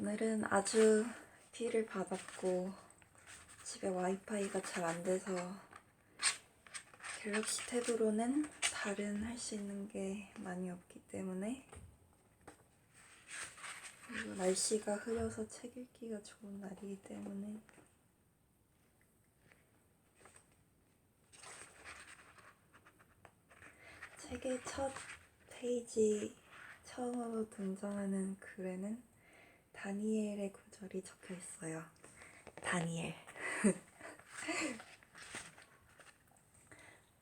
오늘은 아주 비를 받았고 집에 와이파이가 잘 안 돼서 갤럭시 탭으로는 다른 할 수 있는 게 많이 없기 때문에, 그리고 날씨가 흐려서 책 읽기가 좋은 날이기 때문에 책의 첫 페이지 처음으로 등장하는 글에는 다니엘의 구절이 적혀 있어요. 다니엘.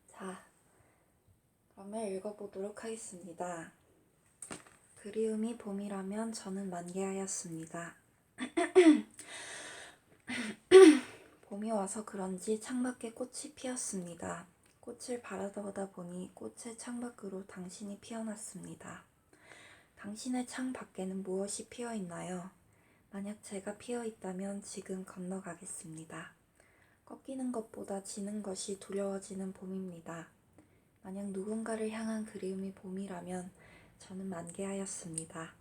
자, 그러면 읽어보도록 하겠습니다. 그리움이 봄이라면 저는 만개하였습니다. 봄이 와서 그런지 창밖에 꽃이 피었습니다. 꽃을 바라보다 보니 꽃의 창밖으로 당신이 피어났습니다. 당신의 창 밖에는 무엇이 피어있나요? 만약 제가 피어있다면 지금 건너가겠습니다. 꺾이는 것보다 지는 것이 두려워지는 봄입니다. 만약 누군가를 향한 그리움이 봄이라면 저는 만개하였습니다.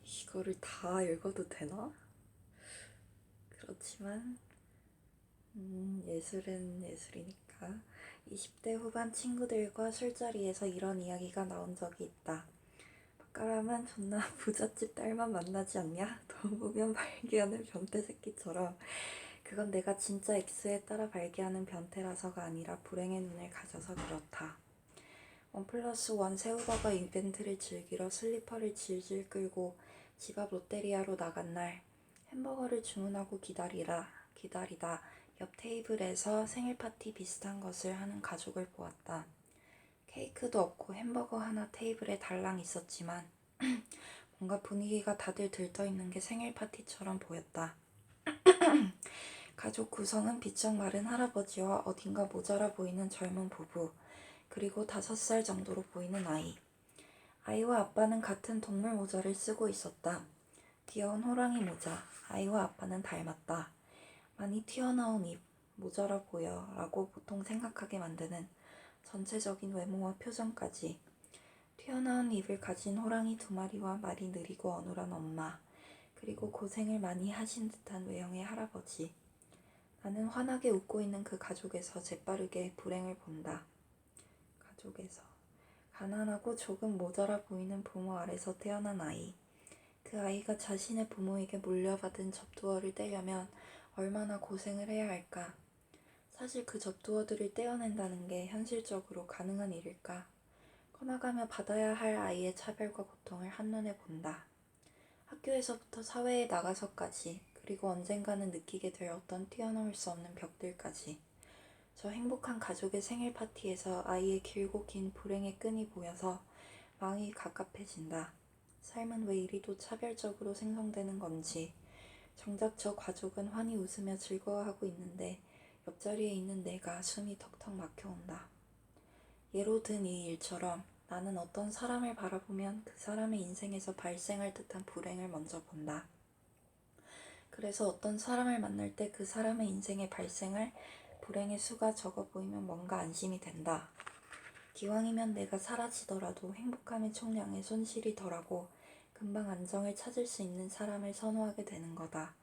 이거를 다 읽어도 되나? 그렇지만 예술은 예술이니까. 20대 후반 친구들과 술자리에서 이런 이야기가 나온 적이 있다. 박가람은 존나 부잣집 딸만 만나지 않냐? 돈 보면 발기하는 변태 새끼처럼. 그건 내가 진짜 X에 따라 발기하는 변태라서가 아니라 불행의 눈을 가져서 그렇다. 1+1 새우버거 이벤트를 즐기러 슬리퍼를 질질 끌고 집 앞 롯데리아로 나간 날, 햄버거를 주문하고 기다리다 옆 테이블에서 생일 파티 비슷한 것을 하는 가족을 보았다. 케이크도 없고 햄버거 하나 테이블에 달랑 있었지만 뭔가 분위기가 다들 들떠있는 게 생일 파티처럼 보였다. 가족 구성은 비쩍 마른 할아버지와 어딘가 모자라 보이는 젊은 부부, 그리고 5살 정도로 보이는 아이. 아이와 아빠는 같은 동물 모자를 쓰고 있었다. 귀여운 호랑이 모자. 아이와 아빠는 닮았다. 많이 튀어나온 입, 모자라 보여 라고 보통 생각하게 만드는 전체적인 외모와 표정까지. 튀어나온 입을 가진 호랑이 2마리와 말이 느리고 어눌한 엄마, 그리고 고생을 많이 하신 듯한 외형의 할아버지. 나는 환하게 웃고 있는 그 가족에서 재빠르게 불행을 본다. 가족에서. 가난하고 조금 모자라 보이는 부모 아래서 태어난 아이. 그 아이가 자신의 부모에게 물려받은 접두어를 떼려면 얼마나 고생을 해야 할까? 사실 그 접두어들을 떼어낸다는 게 현실적으로 가능한 일일까? 커나가며 받아야 할 아이의 차별과 고통을 한눈에 본다. 학교에서부터 사회에 나가서까지, 그리고 언젠가는 느끼게 될 어떤 뛰어넘을 수 없는 벽들까지. 저 행복한 가족의 생일 파티에서 아이의 길고 긴 불행의 끈이 보여서 마음이 갑갑해진다. 삶은 왜 이리도 차별적으로 생성되는 건지. 정작 저 가족은 환히 웃으며 즐거워하고 있는데 옆자리에 있는 내가 숨이 턱턱 막혀온다. 예로 든 이 일처럼 나는 어떤 사람을 바라보면 그 사람의 인생에서 발생할 듯한 불행을 먼저 본다. 그래서 어떤 사람을 만날 때 그 사람의 인생에 발생할 불행의 수가 적어 보이면 뭔가 안심이 된다. 기왕이면 내가 사라지더라도 행복함의 총량에 손실이 덜하고 금방 안정을 찾을 수 있는 사람을 선호하게 되는 거다.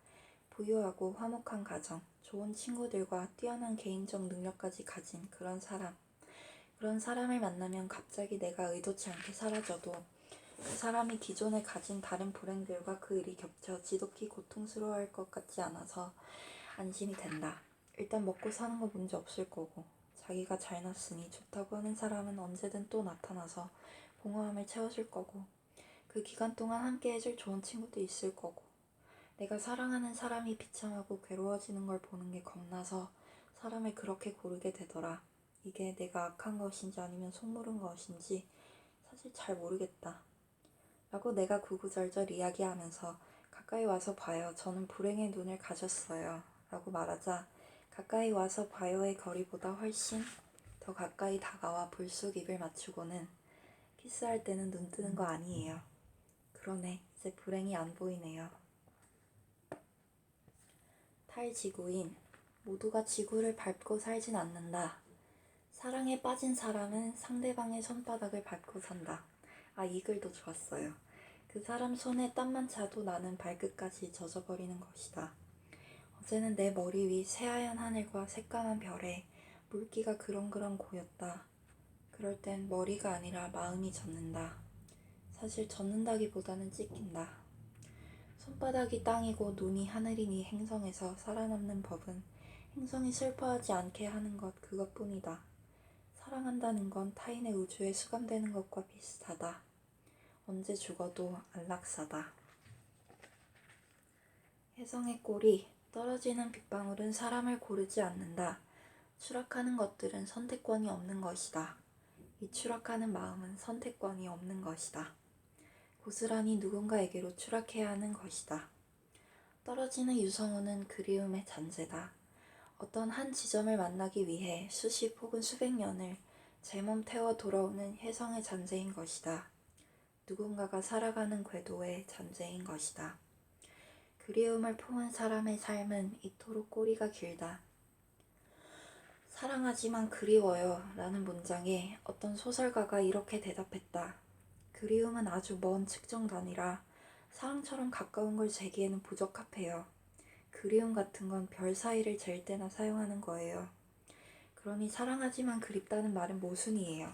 부유하고 화목한 가정, 좋은 친구들과 뛰어난 개인적 능력까지 가진 그런 사람. 그런 사람을 만나면 갑자기 내가 의도치 않게 사라져도 그 사람이 기존에 가진 다른 불행들과 그 일이 겹쳐 지독히 고통스러워할 것 같지 않아서 안심이 된다. 일단 먹고 사는 거 문제 없을 거고, 자기가 잘났으니 좋다고 하는 사람은 언제든 또 나타나서 공허함을 채워줄 거고, 그 기간 동안 함께 해줄 좋은 친구도 있을 거고, 내가 사랑하는 사람이 비참하고 괴로워지는 걸 보는 게 겁나서 사람을 그렇게 고르게 되더라. 이게 내가 악한 것인지 아니면 속물은 것인지 사실 잘 모르겠다. 라고 내가 구구절절 이야기하면서 가까이 와서 봐요. 저는 불행의 눈을 가졌어요. 라고 말하자 가까이 와서 봐요의 거리보다 훨씬 더 가까이 다가와 불쑥 입을 맞추고는 키스할 때는 눈 뜨는 거 아니에요. 그러네. 이제 불행이 안 보이네요. 탈지구인. 모두가 지구를 밟고 살진 않는다. 사랑에 빠진 사람은 상대방의 손바닥을 밟고 산다. 이 글도 좋았어요. 그 사람 손에 땀만 차도 나는 발끝까지 젖어버리는 것이다. 어제는 내 머리 위 새하얀 하늘과 새까만 별에 물기가 그렁그렁 고였다. 그럴 땐 머리가 아니라 마음이 젖는다. 사실 젖는다기보다는 찢긴다. 손바닥이 땅이고 눈이 하늘이니 행성에서 살아남는 법은 행성이 슬퍼하지 않게 하는 것 그것뿐이다. 사랑한다는 건 타인의 우주에 수감되는 것과 비슷하다. 언제 죽어도 안락사다. 혜성의 꼬리, 떨어지는 빗방울은 사람을 고르지 않는다. 추락하는 것들은 선택권이 없는 것이다. 이 추락하는 마음은 선택권이 없는 것이다. 고스란히 누군가에게로 추락해야 하는 것이다. 떨어지는 유성우는 그리움의 잔재다. 어떤 한 지점을 만나기 위해 수십 혹은 수백 년을 제 몸 태워 돌아오는 혜성의 잔재인 것이다. 누군가가 살아가는 궤도의 잔재인 것이다. 그리움을 품은 사람의 삶은 이토록 꼬리가 길다. 사랑하지만 그리워요 라는 문장에 어떤 소설가가 이렇게 대답했다. 그리움은 아주 먼 측정 단위라 사랑처럼 가까운 걸 재기에는 부적합해요. 그리움 같은 건 별 사이를 잴 때나 사용하는 거예요. 그러니 사랑하지만 그립다는 말은 모순이에요.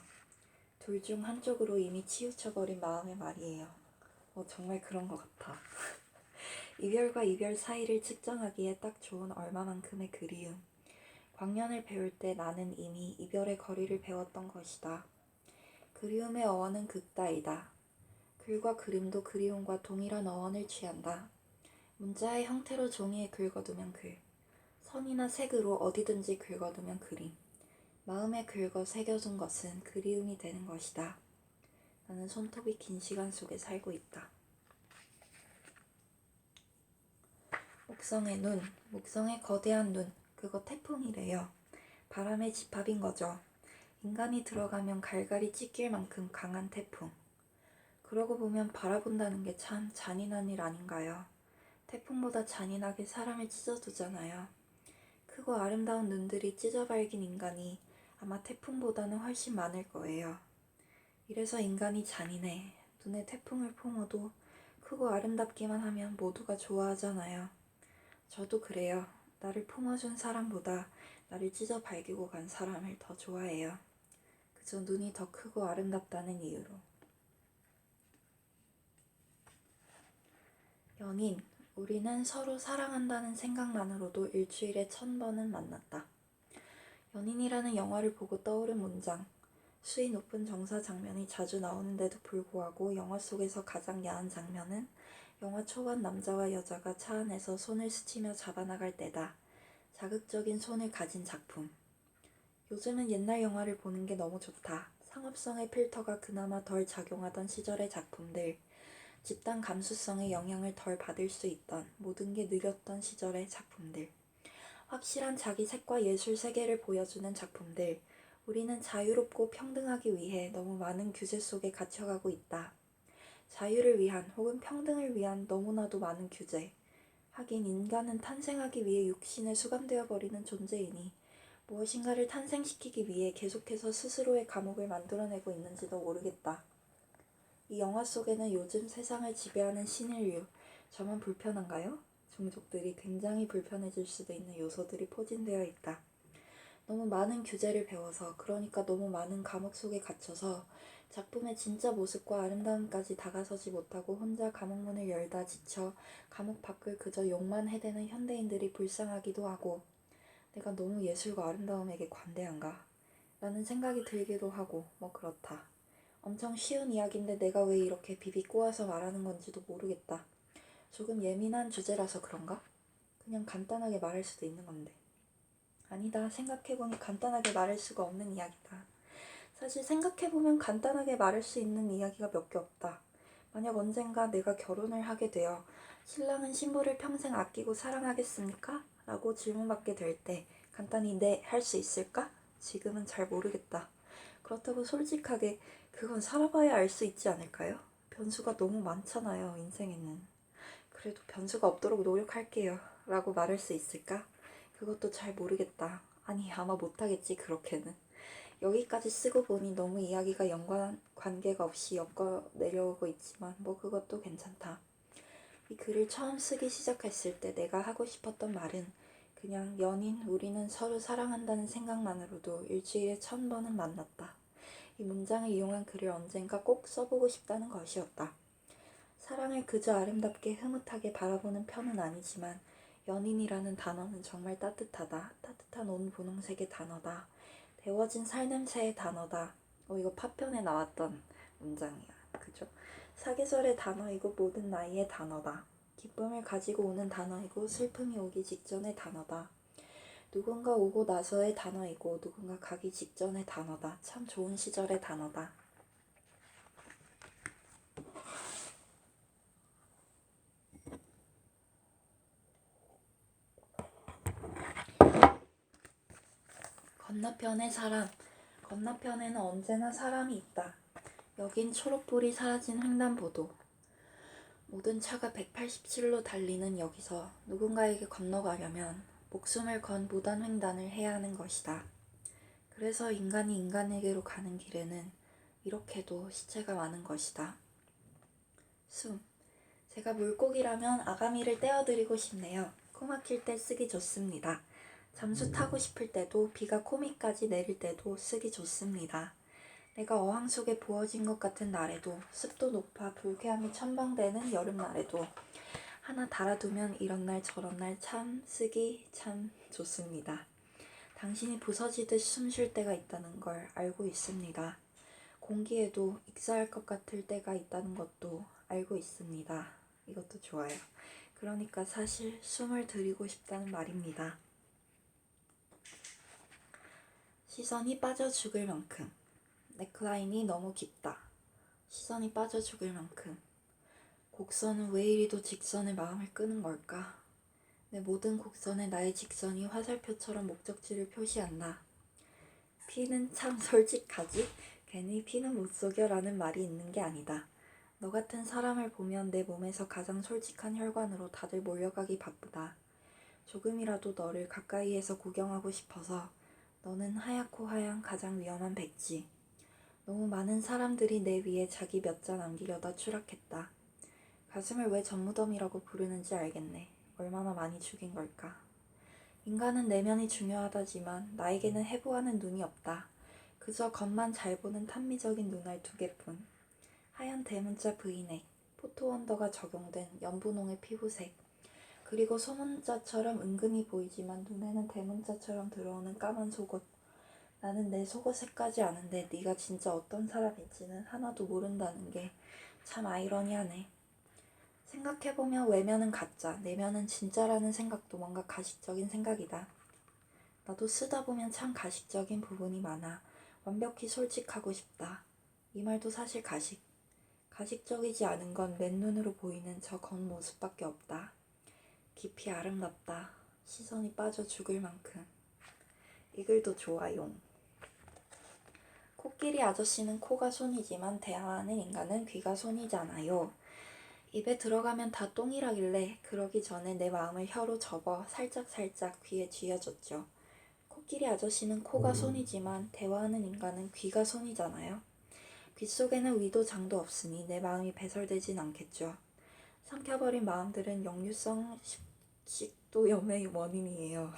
둘 중 한쪽으로 이미 치우쳐버린 마음의 말이에요. 정말 그런 것 같아. 이별과 이별 사이를 측정하기에 딱 좋은 얼마만큼의 그리움. 광년을 배울 때 나는 이미 이별의 거리를 배웠던 것이다. 그리움의 어원은 극다이다. 글과 그림도 그리움과 동일한 어원을 취한다. 문자의 형태로 종이에 긁어두면 글, 선이나 색으로 어디든지 긁어두면 그림. 마음에 긁어 새겨둔 것은 그리움이 되는 것이다. 나는 손톱이 긴 시간 속에 살고 있다. 목성의 눈, 목성의 거대한 눈, 그거 태풍이래요. 바람의 집합인 거죠. 인간이 들어가면 갈갈이 찢길 만큼 강한 태풍. 그러고 보면 바라본다는 게 참 잔인한 일 아닌가요? 태풍보다 잔인하게 사람을 찢어두잖아요. 크고 아름다운 눈들이 찢어발긴 인간이 아마 태풍보다는 훨씬 많을 거예요. 이래서 인간이 잔인해. 눈에 태풍을 품어도 크고 아름답기만 하면 모두가 좋아하잖아요. 저도 그래요. 나를 품어준 사람보다 나를 찢어 발기고 간 사람을 더 좋아해요. 그저 눈이 더 크고 아름답다는 이유로. 연인, 우리는 서로 사랑한다는 생각만으로도 일주일에 1000번은 만났다. 연인이라는 영화를 보고 떠오른 문장. 수위 높은 정사 장면이 자주 나오는데도 불구하고 영화 속에서 가장 야한 장면은 영화 초반 남자와 여자가 차 안에서 손을 스치며 잡아나갈 때다. 자극적인 손을 가진 작품. 요즘은 옛날 영화를 보는 게 너무 좋다. 상업성의 필터가 그나마 덜 작용하던 시절의 작품들. 집단 감수성의 영향을 덜 받을 수 있던 모든 게 느렸던 시절의 작품들. 확실한 자기 색과 예술 세계를 보여주는 작품들. 우리는 자유롭고 평등하기 위해 너무 많은 규제 속에 갇혀가고 있다. 자유를 위한 혹은 평등을 위한 너무나도 많은 규제. 하긴 인간은 탄생하기 위해 육신에 수감되어 버리는 존재이니 무엇인가를 탄생시키기 위해 계속해서 스스로의 감옥을 만들어내고 있는지도 모르겠다. 이 영화 속에는 요즘 세상을 지배하는 신인류, 저만 불편한가요? 종족들이 굉장히 불편해질 수도 있는 요소들이 포진되어 있다. 너무 많은 규제를 배워서, 그러니까 너무 많은 감옥 속에 갇혀서 작품의 진짜 모습과 아름다움까지 다가서지 못하고 혼자 감옥문을 열다 지쳐 감옥 밖을 그저 욕만 해대는 현대인들이 불쌍하기도 하고, 내가 너무 예술과 아름다움에게 관대한가? 라는 생각이 들기도 하고 그렇다. 엄청 쉬운 이야기인데 내가 왜 이렇게 비비 꼬아서 말하는 건지도 모르겠다. 조금 예민한 주제라서 그런가? 그냥 간단하게 말할 수도 있는 건데. 아니다. 생각해보니 간단하게 말할 수가 없는 이야기다. 사실 생각해보면 간단하게 말할 수 있는 이야기가 몇 개 없다. 만약 언젠가 내가 결혼을 하게 되어 신랑은 신부를 평생 아끼고 사랑하겠습니까? 라고 질문받게 될 때 간단히 네, 할 수 있을까? 지금은 잘 모르겠다. 그렇다고 솔직하게 그건 살아봐야 알 수 있지 않을까요? 변수가 너무 많잖아요, 인생에는. 그래도 변수가 없도록 노력할게요. 라고 말할 수 있을까? 그것도 잘 모르겠다. 아니, 아마 못하겠지, 그렇게는. 여기까지 쓰고 보니 너무 이야기가 관계가 없이 엮어 내려오고 있지만 뭐 그것도 괜찮다. 이 글을 처음 쓰기 시작했을 때 내가 하고 싶었던 말은 그냥 연인, 우리는 서로 사랑한다는 생각만으로도 일주일에 1000번은 만났다. 이 문장을 이용한 글을 언젠가 꼭 써보고 싶다는 것이었다. 사랑을 그저 아름답게 흐뭇하게 바라보는 편은 아니지만 연인이라는 단어는 정말 따뜻하다. 따뜻한 온 분홍색의 단어다. 데워진 살냄새의 단어다. 이거 파편에 나왔던 문장이야. 그죠? 사계절의 단어이고 모든 나이의 단어다. 기쁨을 가지고 오는 단어이고 슬픔이 오기 직전의 단어다. 누군가 오고 나서의 단어이고 누군가 가기 직전의 단어다. 참 좋은 시절의 단어다. 건너편의 사람. 건너편에는 언제나 사람이 있다. 여긴 초록불이 사라진 횡단보도. 모든 차가 187로 달리는 여기서 누군가에게 건너가려면 목숨을 건 무단횡단을 해야 하는 것이다. 그래서 인간이 인간에게로 가는 길에는 이렇게도 시체가 많은 것이다. 숨. 제가 물고기라면 아가미를 떼어드리고 싶네요. 코 막힐 때 쓰기 좋습니다. 잠수 타고 싶을 때도 비가 코밑까지 내릴 때도 쓰기 좋습니다. 내가 어항 속에 부어진 것 같은 날에도 습도 높아 불쾌함이 첨벙대는 여름날에도 하나 달아두면 이런 날 저런 날 참 쓰기 참 좋습니다. 당신이 부서지듯 숨 쉴 때가 있다는 걸 알고 있습니다. 공기에도 익사할 것 같을 때가 있다는 것도 알고 있습니다. 이것도 좋아요. 그러니까 사실 숨을 들이고 싶다는 말입니다. 시선이 빠져 죽을 만큼. 넥라인이 너무 깊다. 시선이 빠져 죽을 만큼. 곡선은 왜 이리도 직선에 마음을 끄는 걸까? 내 모든 곡선에 나의 직선이 화살표처럼 목적지를 표시한다. 피는 참 솔직하지? 괜히 피는 못 속여라는 말이 있는 게 아니다. 너 같은 사람을 보면 내 몸에서 가장 솔직한 혈관으로 다들 몰려가기 바쁘다. 조금이라도 너를 가까이에서 구경하고 싶어서. 너는 하얗고 하얀 가장 위험한 백지. 너무 많은 사람들이 내 위에 자기 몇 자 남기려다 추락했다. 가슴을 왜 젖무덤이라고 부르는지 알겠네. 얼마나 많이 죽인 걸까. 인간은 내면이 중요하다지만 나에게는 해부하는 눈이 없다. 그저 겉만 잘 보는 탐미적인 눈알 2개뿐. 하얀 대문자 브이넥, 포토원더가 적용된 연분홍의 피부색, 그리고 소문자처럼 은근히 보이지만 눈에는 대문자처럼 들어오는 까만 속옷. 나는 내 속옷색까지 아는데 네가 진짜 어떤 사람인지는 하나도 모른다는 게 참 아이러니하네. 생각해보면 외면은 가짜, 내면은 진짜라는 생각도 뭔가 가식적인 생각이다. 나도 쓰다 보면 참 가식적인 부분이 많아. 완벽히 솔직하고 싶다. 이 말도 사실 가식. 가식적이지 않은 건 맨눈으로 보이는 저 겉모습밖에 없다. 깊이 아름답다. 시선이 빠져 죽을 만큼. 이 글도 좋아요. 코끼리 아저씨는 코가 손이지만 대화하는 인간은 귀가 손이잖아요. 입에 들어가면 다 똥이라길래 그러기 전에 내 마음을 혀로 접어 살짝살짝 귀에 쥐어줬죠. 코끼리 아저씨는 코가 손이지만 대화하는 인간은 귀가 손이잖아요. 귀 속에는 위도 장도 없으니 내 마음이 배설되진 않겠죠. 삼켜버린 마음들은 역류성 식도염의 원인이에요.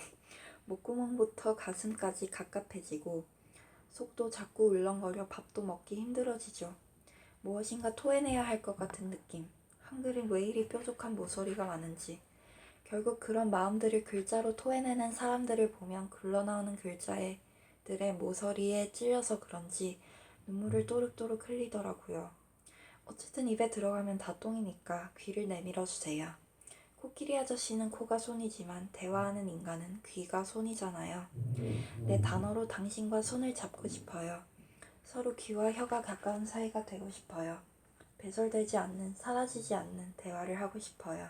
목구멍부터 가슴까지 갑갑해지고 속도 자꾸 울렁거려 밥도 먹기 힘들어지죠. 무엇인가 토해내야 할 것 같은 느낌. 한글은 왜 이리 뾰족한 모서리가 많은지. 결국 그런 마음들을 글자로 토해내는 사람들을 보면 굴러나오는 글자들의 모서리에 찔려서 그런지 눈물을 또룩또룩 흘리더라고요. 어쨌든 입에 들어가면 다 똥이니까 귀를 내밀어주세요. 코끼리 아저씨는 코가 손이지만 대화하는 인간은 귀가 손이잖아요. 내 단어로 당신과 손을 잡고 싶어요. 서로 귀와 혀가 가까운 사이가 되고 싶어요. 배설되지 않는, 사라지지 않는 대화를 하고 싶어요.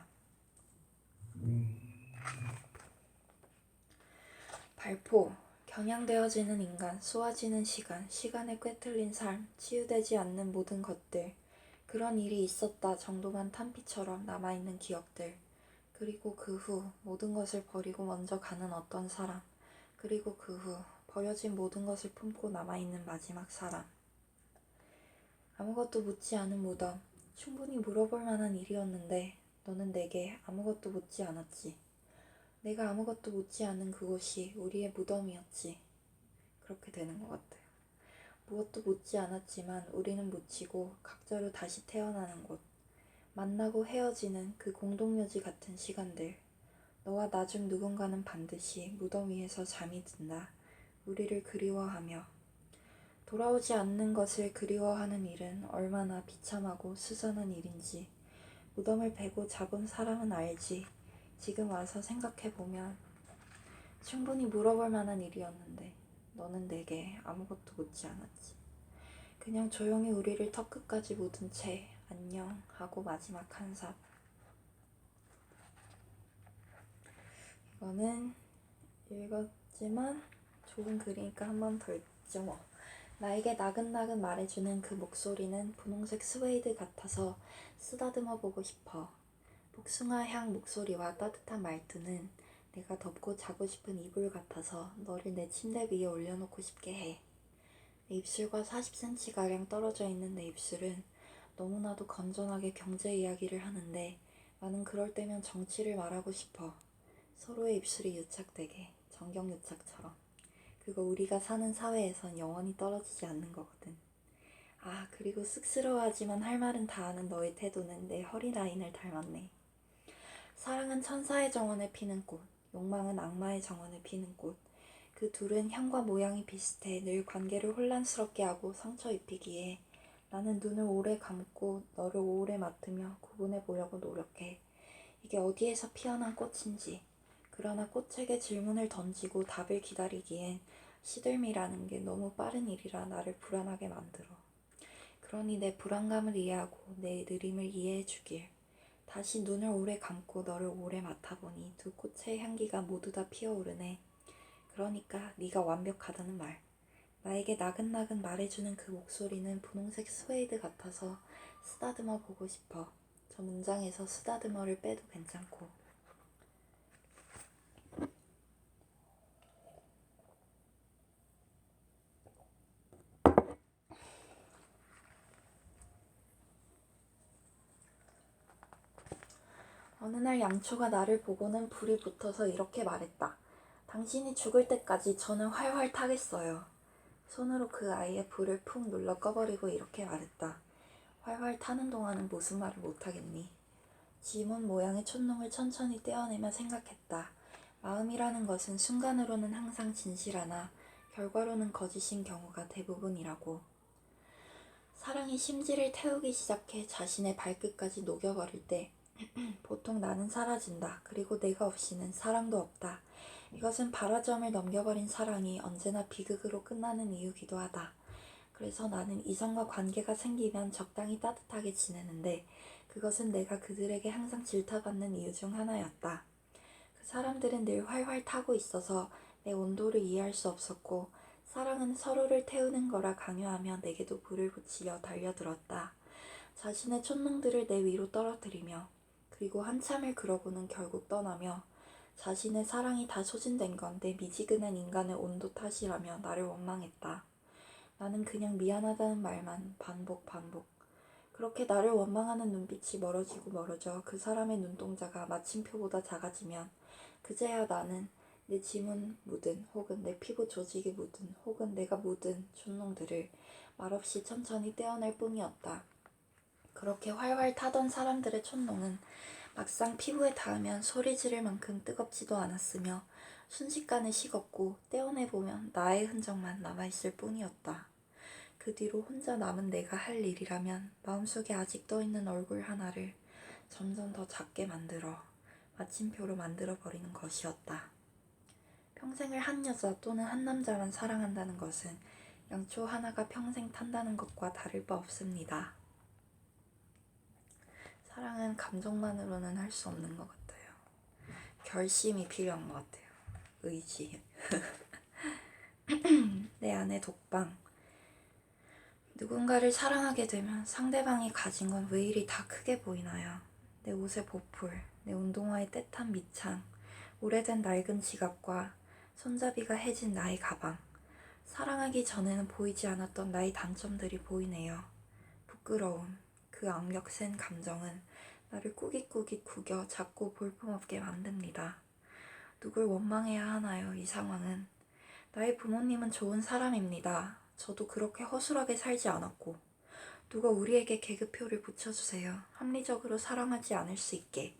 발포. 겨냥되어지는 인간, 쏘아지는 시간, 시간에 꿰뚫린 삶, 치유되지 않는 모든 것들. 그런 일이 있었다 정도만 탄피처럼 남아있는 기억들. 그리고 그 후 모든 것을 버리고 먼저 가는 어떤 사람. 그리고 그 후 버려진 모든 것을 품고 남아있는 마지막 사람. 아무것도 묻지 않은 무덤. 충분히 물어볼 만한 일이었는데 너는 내게 아무것도 묻지 않았지. 내가 아무것도 묻지 않은 그곳이 우리의 무덤이었지. 그렇게 되는 것 같아요. 무엇도 묻지 않았지만 우리는 묻히고 각자로 다시 태어나는 곳. 만나고 헤어지는 그 공동묘지 같은 시간들. 너와 나 중 누군가는 반드시 무덤 위에서 잠이 든다. 우리를 그리워하며. 돌아오지 않는 것을 그리워하는 일은 얼마나 비참하고 수잔한 일인지 무덤을 베고 잡은 사람은 알지. 지금 와서 생각해보면 충분히 물어볼 만한 일이었는데 너는 내게 아무것도 묻지 않았지. 그냥 조용히 우리를 턱끝까지 묻은 채 안녕 하고 마지막 한삽. 이거는 읽었지만 좋은 글이니까 한 번 더 읽죠 뭐. 나에게 나긋나긋 말해주는 그 목소리는 분홍색 스웨이드 같아서 쓰다듬어 보고 싶어. 복숭아 향 목소리와 따뜻한 말투는 내가 덮고 자고 싶은 이불 같아서 너를 내 침대 위에 올려놓고 싶게 해. 내 입술과 40cm가량 떨어져 있는 내 입술은 너무나도 건전하게 경제 이야기를 하는데 나는 그럴 때면 정치를 말하고 싶어. 서로의 입술이 유착되게, 정경유착처럼. 그거 우리가 사는 사회에선 영원히 떨어지지 않는 거거든. 아, 그리고 쑥스러워하지만 할 말은 다 하는 너의 태도는 내 허리 라인을 닮았네. 사랑은 천사의 정원에 피는 꽃, 욕망은 악마의 정원에 피는 꽃. 그 둘은 향과 모양이 비슷해 늘 관계를 혼란스럽게 하고 상처 입히기에 나는 눈을 오래 감고 너를 오래 맡으며 구분해 보려고 노력해. 이게 어디에서 피어난 꽃인지. 그러나 꽃에게 질문을 던지고 답을 기다리기엔 시들미라는 게 너무 빠른 일이라 나를 불안하게 만들어. 그러니 내 불안감을 이해하고 내 느림을 이해해 주길. 다시 눈을 오래 감고 너를 오래 맡아보니 두 꽃의 향기가 모두 다 피어오르네. 그러니까 네가 완벽하다는 말. 나에게 나긋나긋 말해주는 그 목소리는 분홍색 스웨이드 같아서 쓰다듬어 보고 싶어. 저 문장에서 쓰다듬어를 빼도 괜찮고. 어느 날 양초가 나를 보고는 불이 붙어서 이렇게 말했다. 당신이 죽을 때까지 저는 활활 타겠어요. 손으로 그 아이의 불을 푹 눌러 꺼버리고 이렇게 말했다. 활활 타는 동안은 무슨 말을 못하겠니? 지문 모양의 촛농을 천천히 떼어내며 생각했다. 마음이라는 것은 순간으로는 항상 진실하나 결과로는 거짓인 경우가 대부분이라고. 사랑이 심지를 태우기 시작해 자신의 발끝까지 녹여버릴 때 보통 나는 사라진다. 그리고 내가 없이는 사랑도 없다. 이것은 발화점을 넘겨버린 사랑이 언제나 비극으로 끝나는 이유기도 하다. 그래서 나는 이성과 관계가 생기면 적당히 따뜻하게 지내는데 그것은 내가 그들에게 항상 질타받는 이유 중 하나였다. 그 사람들은 늘 활활 타고 있어서 내 온도를 이해할 수 없었고 사랑은 서로를 태우는 거라 강요하며 내게도 불을 붙이려 달려들었다. 자신의 촛농들을 내 위로 떨어뜨리며 그리고 한참을 그러고는 결국 떠나며 자신의 사랑이 다 소진된 건 내 미지근한 인간의 온도 탓이라며 나를 원망했다. 나는 그냥 미안하다는 말만 반복. 그렇게 나를 원망하는 눈빛이 멀어지고 멀어져 그 사람의 눈동자가 마침표보다 작아지면 그제야 나는 내 지문 묻은 혹은 내 피부 조직이 묻은 혹은 내가 묻은 촛농들을 말없이 천천히 떼어낼 뿐이었다. 그렇게 활활 타던 사람들의 촛농은 막상 피부에 닿으면 소리 지를 만큼 뜨겁지도 않았으며 순식간에 식었고 떼어내보면 나의 흔적만 남아있을 뿐이었다. 그 뒤로 혼자 남은 내가 할 일이라면 마음속에 아직 떠있는 얼굴 하나를 점점 더 작게 만들어 마침표로 만들어버리는 것이었다. 평생을 한 여자 또는 한 남자만 사랑한다는 것은 양초 하나가 평생 탄다는 것과 다를 바 없습니다. 사랑은 감정만으로는 할 수 없는 것 같아요. 결심이 필요한 것 같아요. 의지. 내 안의 독방. 누군가를 사랑하게 되면 상대방이 가진 건 왜 이리 다 크게 보이나요? 내 옷의 보풀, 내 운동화의 때탄 밑창, 오래된 낡은 지갑과 손잡이가 해진 나의 가방. 사랑하기 전에는 보이지 않았던 나의 단점들이 보이네요. 부끄러움, 그 악력 센 감정은 나를 꾸깃꾸깃 구겨 작고 볼품없게 만듭니다. 누굴 원망해야 하나요, 이 상황은? 나의 부모님은 좋은 사람입니다. 저도 그렇게 허술하게 살지 않았고. 누가 우리에게 계급표를 붙여주세요. 합리적으로 사랑하지 않을 수 있게.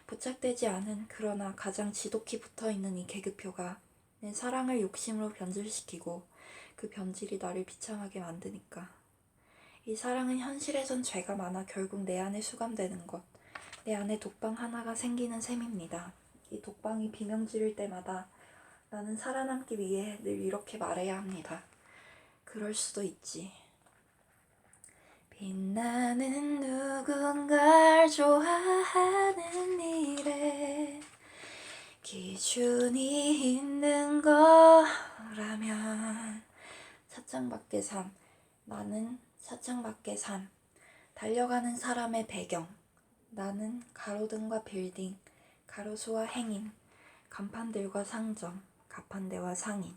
부착되지 않은 그러나 가장 지독히 붙어있는 이 계급표가 내 사랑을 욕심으로 변질시키고 그 변질이 나를 비참하게 만드니까. 이 사랑은 현실에선 죄가 많아 결국 내 안에 수감되는 것. 내 안에 독방 하나가 생기는 셈입니다. 이 독방이 비명 지를 때마다 나는 살아남기 위해 늘 이렇게 말해야 합니다. 그럴 수도 있지. 빛나는 누군가를 좋아하는 일에 기준이 있는 거라면 차창밖의 삶, 나는 차창밖의 삶, 달려가는 사람의 배경, 나는 가로등과 빌딩, 가로수와 행인, 간판들과 상점, 가판대와 상인.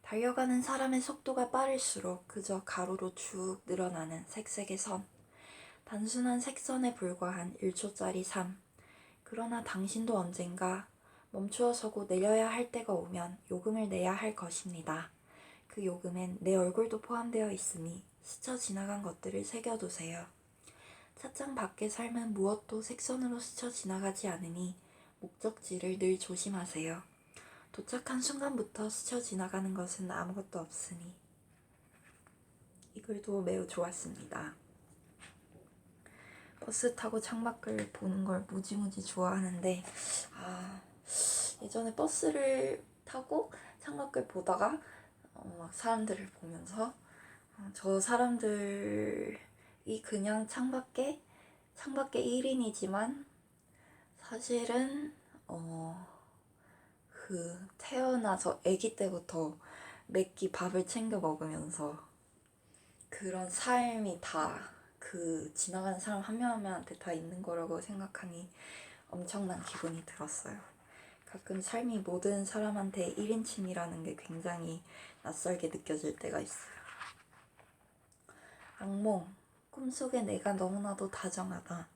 달려가는 사람의 속도가 빠를수록 그저 가로로 쭉 늘어나는 색색의 선. 단순한 색선에 불과한 1초짜리 삶. 그러나 당신도 언젠가 멈추어 서고 내려야 할 때가 오면 요금을 내야 할 것입니다. 그 요금엔 내 얼굴도 포함되어 있으니 스쳐 지나간 것들을 새겨두세요. 차창 밖의 삶은 무엇도 색선으로 스쳐 지나가지 않으니 목적지를 늘 조심하세요. 도착한 순간부터 스쳐 지나가는 것은 아무것도 없으니. 이 글도 매우 좋았습니다. 버스 타고 창밖을 보는 걸 무지무지 좋아하는데 예전에 버스를 타고 창밖을 보다가 막 사람들을 보면서 저 사람들이 그냥 창밖에 1인이지만 사실은 태어나서 아기 때부터 매끼 밥을 챙겨 먹으면서 그런 삶이 다 지나가는 사람 한 명 한 명한테 다 있는 거라고 생각하니 엄청난 기분이 들었어요. 가끔 삶이 모든 사람한테 1인칭이라는 게 굉장히 낯설게 느껴질 때가 있어요. 악몽, 꿈속에 내가 너무나도 다정하다.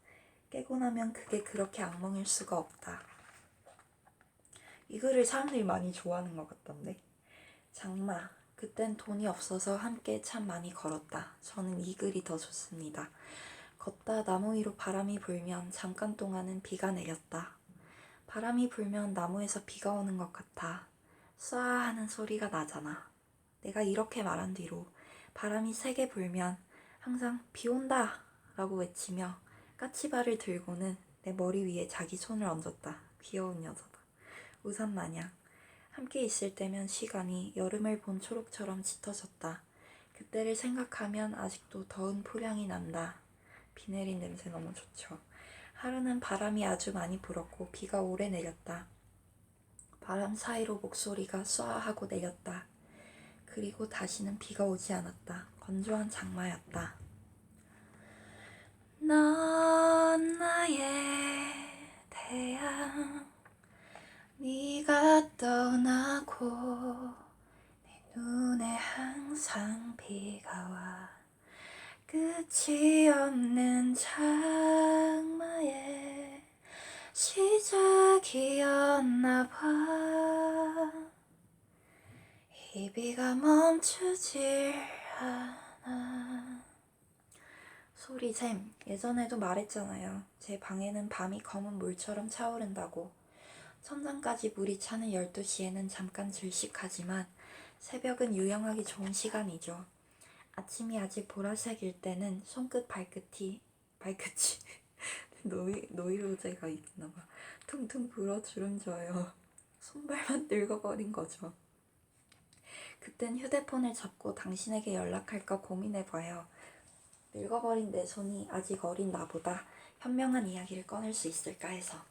깨고 나면 그게 그렇게 악몽일 수가 없다. 이 글을 사람들이 많이 좋아하는 것 같던데. 장마, 그땐 돈이 없어서 함께 참 많이 걸었다. 저는 이 글이 더 좋습니다. 걷다 나무 위로 바람이 불면 잠깐 동안은 비가 내렸다. 바람이 불면 나무에서 비가 오는 것 같아. 쏴 하는 소리가 나잖아. 내가 이렇게 말한 뒤로 바람이 세게 불면 항상 비 온다 라고 외치며 까치발을 들고는 내 머리 위에 자기 손을 얹었다. 귀여운 여자다. 우산 마냥. 함께 있을 때면 시간이 여름을 본 초록처럼 짙어졌다. 그때를 생각하면 아직도 더운 포량이 난다. 비 내린 냄새 너무 좋죠. 하루는 바람이 아주 많이 불었고 비가 오래 내렸다. 바람 사이로 목소리가 쏴 하고 내렸다. 그리고 다시는 비가 오지 않았다. 건조한 장마였다. 넌 나의 태양, 네가 떠나고 내 눈에 항상 비가 와. 끝이 없는 장마의 시작이었나 봐. 이 비가 멈추질 않아. 소리샘, 예전에도 말했잖아요. 제 방에는 밤이 검은 물처럼 차오른다고. 천장까지 물이 차는 12시에는 잠깐 질식하지만 새벽은 유영하기 좋은 시간이죠. 아침이 아직 보라색일 때는 손끝 발끝이 노이로제가 있나봐. 퉁퉁 불어 주름져요. 손발만 늙어버린 거죠. 그땐 휴대폰을 잡고 당신에게 연락할까 고민해봐요. 늙어버린 내 손이 아직 어린 나보다 현명한 이야기를 꺼낼 수 있을까 해서.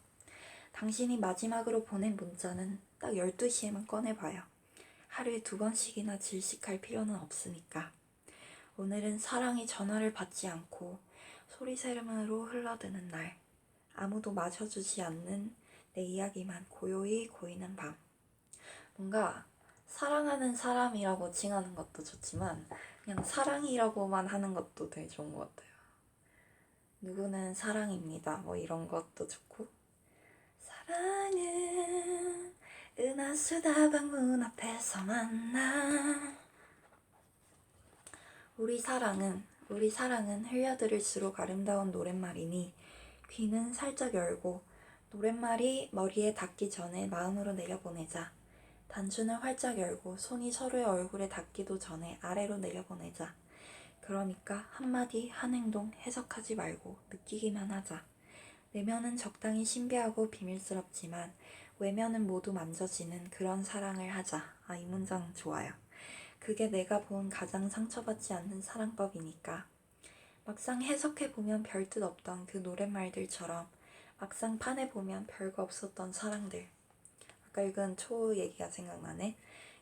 당신이 마지막으로 보낸 문자는 딱 12시에만 꺼내봐요. 하루에 2번씩이나 질식할 필요는 없으니까. 오늘은 사랑이 전화를 받지 않고 소리세름으로 흘러드는 날. 아무도 마셔주지 않는 내 이야기만 고요히 고이는 밤. 뭔가 사랑하는 사람이라고 칭하는 것도 좋지만 그냥 사랑이라고만 하는 것도 되게 좋은 것 같아요. 누구는 사랑입니다. 뭐 이런 것도 좋고. 사랑은 은하수 다방문 앞에서 만나. 우리 사랑은 흘려들을수록 아름다운 노랫말이니 귀는 살짝 열고 노랫말이 머리에 닿기 전에 마음으로 내려보내자. 단추는 활짝 열고 손이 서로의 얼굴에 닿기도 전에 아래로 내려보내자. 그러니까 한마디 한 행동 해석하지 말고 느끼기만 하자. 내면은 적당히 신비하고 비밀스럽지만 외면은 모두 만져지는 그런 사랑을 하자. 이 문장 좋아요. 그게 내가 본 가장 상처받지 않는 사랑법이니까. 막상 해석해보면 별뜻 없던 그 노랫말들처럼 막상 판해보면 별거 없었던 사랑들. 아까 읽은 초 얘기가 생각나네.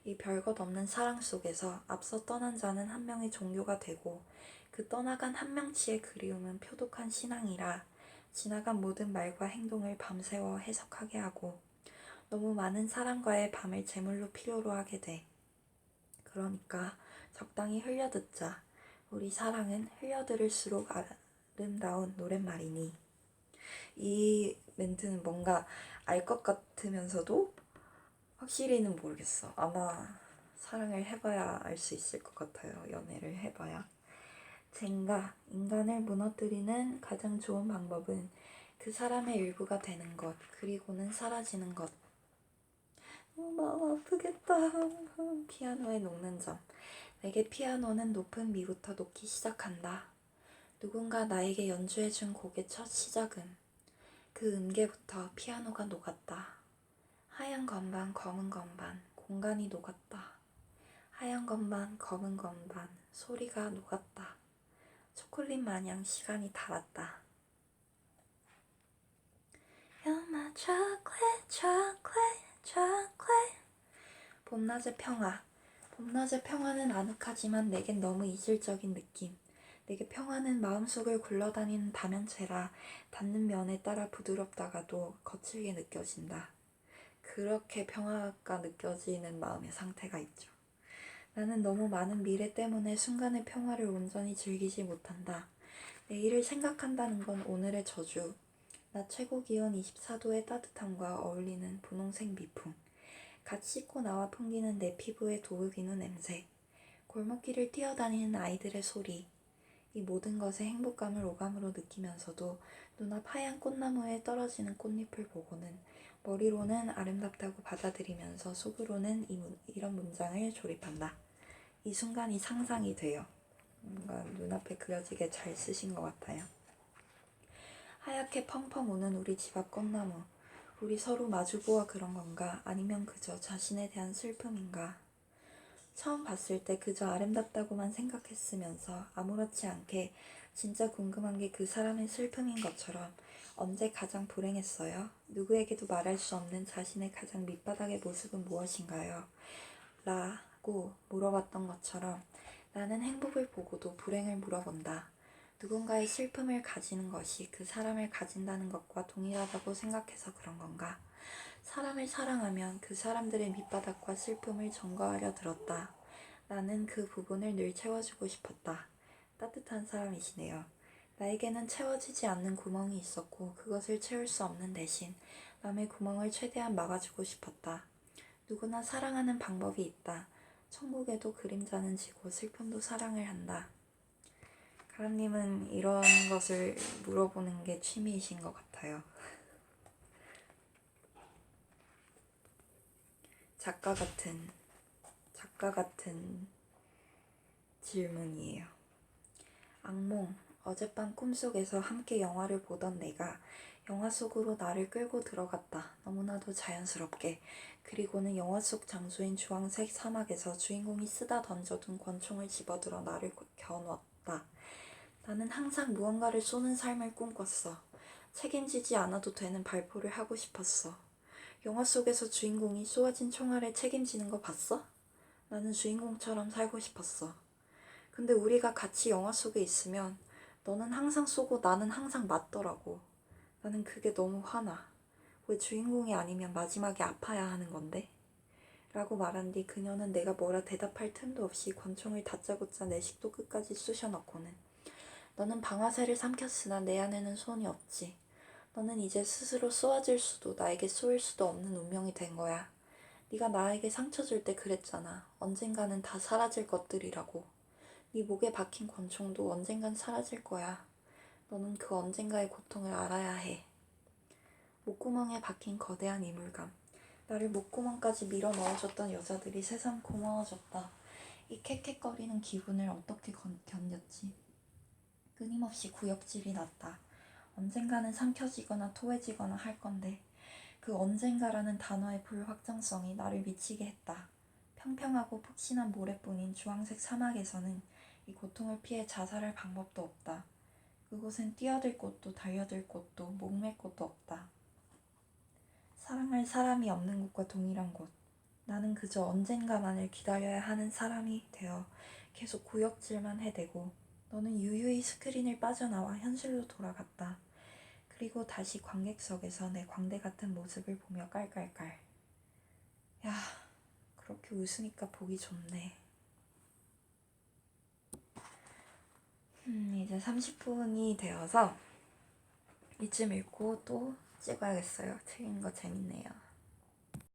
이 별것 없는 사랑 속에서 앞서 떠난 자는 한 명의 종교가 되고 그 떠나간 한 명치의 그리움은 표독한 신앙이라 지나간 모든 말과 행동을 밤새워 해석하게 하고 너무 많은 사람과의 밤을 제물로 필요로 하게 돼. 그러니까 적당히 흘려듣자. 우리 사랑은 흘려들을수록 아름다운 노랫말이니. 이 멘트는 뭔가 알 것 같으면서도 확실히는 모르겠어. 아마 사랑을 해봐야 알 수 있을 것 같아요. 연애를 해봐야. 젠가, 인간을 무너뜨리는 가장 좋은 방법은 그 사람의 일부가 되는 것, 그리고는 사라지는 것. 마음 아프겠다. 피아노에 녹는 점. 내게 피아노는 높은 미부터 녹기 시작한다. 누군가 나에게 연주해준 곡의 첫 시작음. 그 음계부터 피아노가 녹았다. 하얀 건반, 검은 건반, 공간이 녹았다. 하얀 건반, 검은 건반, 소리가 녹았다. 초콜릿 마냥 시간이 달았다. You're my chocolate, chocolate, chocolate. 봄낮의 평화. 봄낮의 평화는 아늑하지만 내겐 너무 이질적인 느낌. 내게 평화는 마음속을 굴러다니는 다면체라 닿는 면에 따라 부드럽다가도 거칠게 느껴진다. 그렇게 평화가 느껴지는 마음의 상태가 있죠. 나는 너무 많은 미래 때문에 순간의 평화를 온전히 즐기지 못한다. 내일을 생각한다는 건 오늘의 저주. 낮 최고 기온 24도의 따뜻함과 어울리는 분홍색 미풍. 갓 씻고 나와 풍기는 내 피부의 도우비누 냄새. 골목길을 뛰어다니는 아이들의 소리. 이 모든 것에 행복감을 오감으로 느끼면서도 눈앞 하얀 꽃나무에 떨어지는 꽃잎을 보고는 머리로는 아름답다고 받아들이면서 속으로는 이런 문장을 조립한다. 이 순간이 상상이 돼요. 뭔가 눈앞에 그려지게 잘 쓰신 것 같아요. 하얗게 펑펑 우는 우리 집 앞 꽃나무. 우리 서로 마주보아 그런 건가? 아니면 그저 자신에 대한 슬픔인가? 처음 봤을 때 그저 아름답다고만 생각했으면서 아무렇지 않게 진짜 궁금한 게 그 사람의 슬픔인 것처럼 언제 가장 불행했어요? 누구에게도 말할 수 없는 자신의 가장 밑바닥의 모습은 무엇인가요? 라고 물어봤던 것처럼 나는 행복을 보고도 불행을 물어본다. 누군가의 슬픔을 가지는 것이 그 사람을 가진다는 것과 동일하다고 생각해서 그런 건가? 사람을 사랑하면 그 사람들의 밑바닥과 슬픔을 점거하려 들었다. 나는 그 부분을 늘 채워주고 싶었다. 따뜻한 사람이시네요. 나에게는 채워지지 않는 구멍이 있었고 그것을 채울 수 없는 대신 남의 구멍을 최대한 막아주고 싶었다. 누구나 사랑하는 방법이 있다. 천국에도 그림자는 지고 슬픔도 사랑을 한다. 가람님은 이런 것을 물어보는 게 취미이신 것 같아요. 작가 같은 질문이에요. 악몽. 어젯밤 꿈속에서 함께 영화를 보던 내가 영화 속으로 나를 끌고 들어갔다. 너무나도 자연스럽게. 그리고는 영화 속 장소인 주황색 사막에서 주인공이 쓰다 던져둔 권총을 집어들어 나를 겨누었다. 나는 항상 무언가를 쏘는 삶을 꿈꿨어. 책임지지 않아도 되는 발포를 하고 싶었어. 영화 속에서 주인공이 쏘아진 총알을 책임지는 거 봤어? 나는 주인공처럼 살고 싶었어. 근데 우리가 같이 영화 속에 있으면 너는 항상 쏘고 나는 항상 맞더라고. 나는 그게 너무 화나. 왜 주인공이 아니면 마지막에 아파야 하는 건데? 라고 말한 뒤 그녀는 내가 뭐라 대답할 틈도 없이 권총을 다짜고짜 내 식도 끝까지 쑤셔넣고는 너는 방아쇠를 삼켰으나 내 안에는 손이 없지. 너는 이제 스스로 쏘아질 수도 나에게 쏘일 수도 없는 운명이 된 거야. 네가 나에게 상처 줄 때 그랬잖아. 언젠가는 다 사라질 것들이라고. 네 목에 박힌 권총도 언젠간 사라질 거야. 너는 그 언젠가의 고통을 알아야 해. 목구멍에 박힌 거대한 이물감. 나를 목구멍까지 밀어 넣어줬던 여자들이 세상 고마워졌다. 이 캑캑거리는 기분을 어떻게 견뎠지? 끊임없이 구역질이 났다. 언젠가는 삼켜지거나 토해지거나 할 건데 그 언젠가라는 단어의 불확정성이 나를 미치게 했다. 평평하고 푹신한 모래뿐인 주황색 사막에서는 이 고통을 피해 자살할 방법도 없다. 그곳엔 뛰어들 곳도 달려들 곳도 목맬 곳도 없다. 사랑할 사람이 없는 곳과 동일한 곳. 나는 그저 언젠가만을 기다려야 하는 사람이 되어 계속 구역질만 해대고 너는 유유히 스크린을 빠져나와 현실로 돌아갔다. 그리고 다시 관객석에서 내 광대 같은 모습을 보며 깔깔깔. 야, 그렇게 웃으니까 보기 좋네. 이제 30분이 되어서 이쯤 읽고 또 찍어야겠어요. 책 읽는 거 재밌네요.